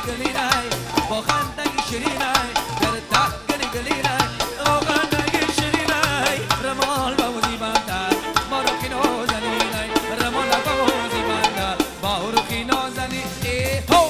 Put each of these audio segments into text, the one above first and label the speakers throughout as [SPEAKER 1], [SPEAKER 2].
[SPEAKER 1] گلی نای با خندگی شیرینای در تا گلی گلی نای با خندگی شیرینای رمال بودی بنده ما رو کی نازنی نای رمال بودی بنده ما رو کی نازنی هو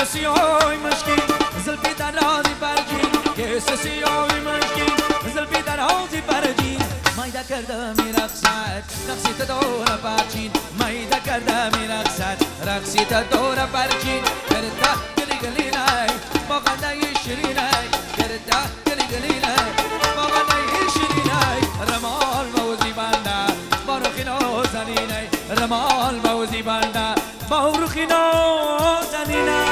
[SPEAKER 1] سیاهی مشکی زلفی در رازی برجی سیاهی مشکی زلفی در رازی برجی مایده کرده می رقصد رقصی تا دور برچین مایده کرده می رقصد رقصی تا دور برچین گرده گلی گلی نای با خنده شیرینای گرده گلی گلی نای با خنده شیرینای رمال موزی بنده با روخی نازنینای رمال موزی بنده با روخی نازنینای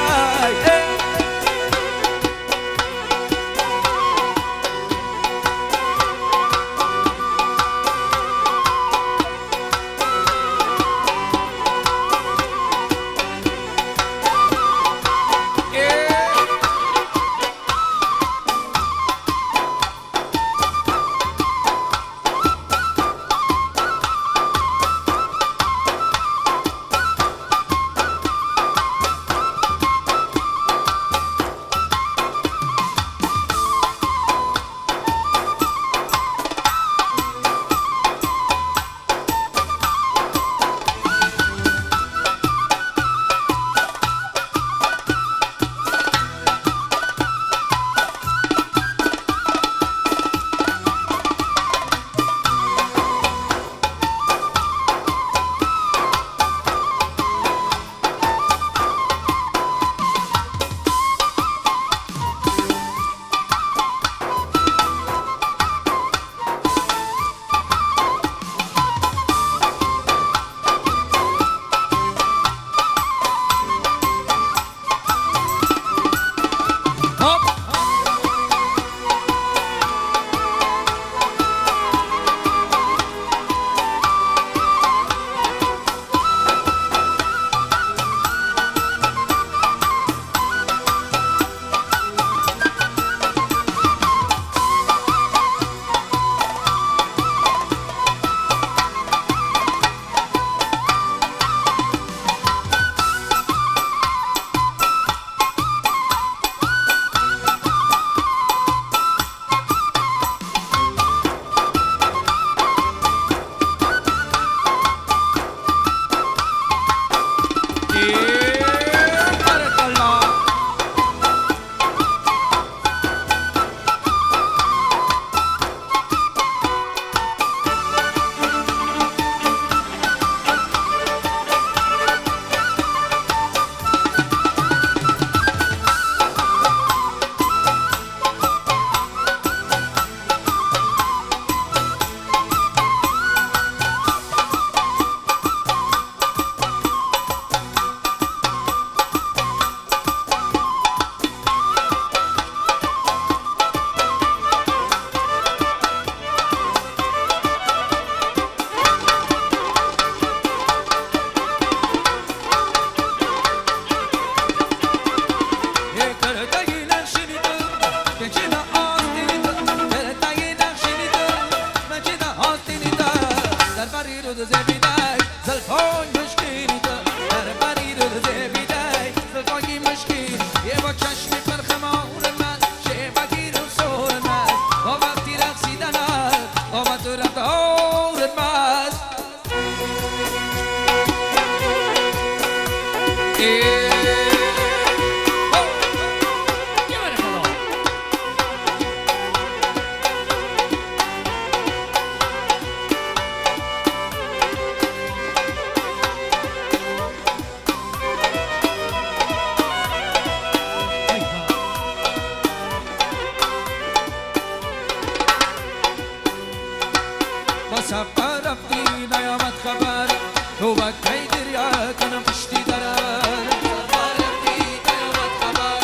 [SPEAKER 1] تو وکی گریه کنم پشتی درد سفرتی نیامد خبر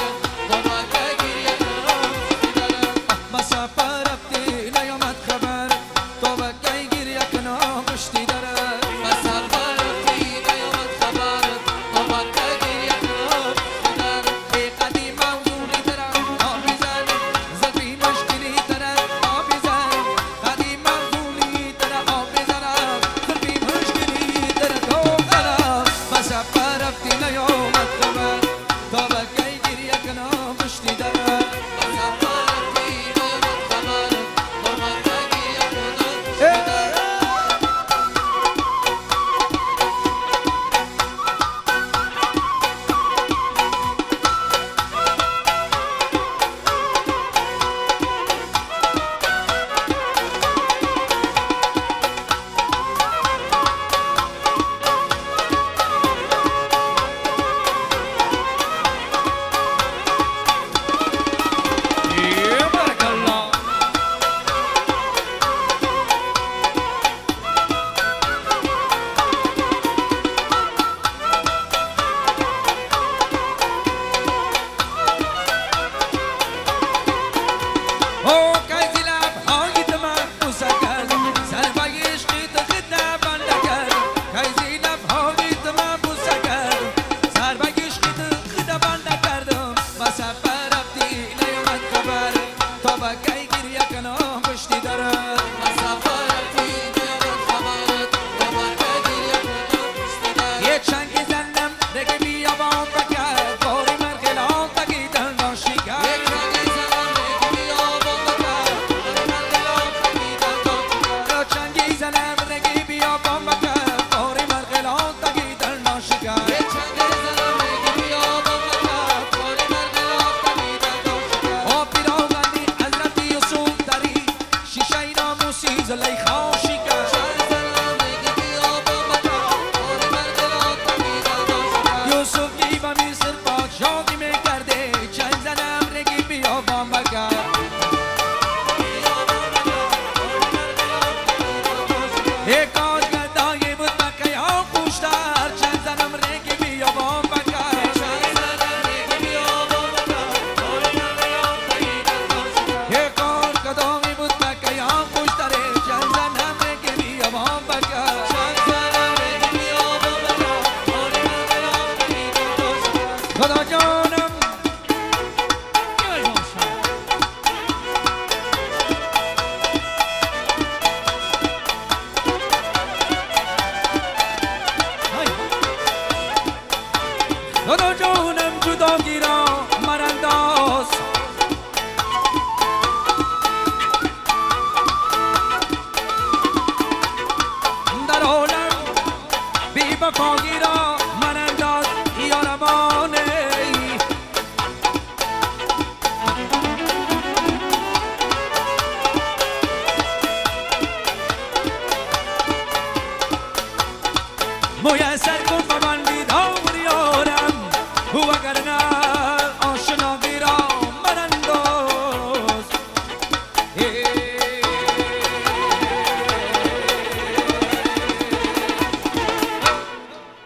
[SPEAKER 1] تو وکی گریه کنم پشتی درد مسافر رفتی نیامد خبر تو وکی گریه کنم پشتی درد مسافر رفتی نیامد خبر تو وکی گریه کنم پشتی درد ای قدیم موضوعی درد آبی زن زلفی مشکلی درد آبی زن قدیم موضوعی درد آبی زن زلفی مشکلی درد تو قرم مسافر رفتی نیامد خبر تو وکی گریه کنم پشتی درد مسافر رفتی نیامد خبر تو وکی گریه کنم پشتی درد بارك الله او کسی لبهای من بوسه کرد سربای عشقی تو خدا بنده کرد کسی لبهای من بوسه کرد سربای عشقی تو خدا بنده کردم مسافر رفتی نیامد خبر تا وکی گریه کنم پشتی درد مسافر رفتی نیامد خبر تا وکی گریه کنم پشتی درد یک چنگی زنم رگی بیا بام بکرد باری مرغلان تگی دل ناشی کرد یک چنگی زنم رگی بیا بام بکرد باری مرغلان تگی دل ناشی کرد یک چنگی زنم رگی بیا بام بکرد باری مرغلان تگی دل ناشی کرد یک چنگی زنم رگی بیا بام بکرد باری مرغلان تگی دل ناشی کرد او پیراهنی حضرت یوسف داری شیشه ناموسی زلیخا شکر یوسف کی با مصر پادشاهی میکرده چند زنم رگی بیا بام بکر یک کار گدایی بود مکه یا خوشتر چند زنم رگی بیا بام بکر یک کار گدایی بود مکه یا خوشتر چند زنم رگی بیا بام بکر خدا جانم خدا جانم جداگی را من انداز در عالم بی وفاگی را من انداز یارمانه میسر کن به من بیدار یارم وگرنه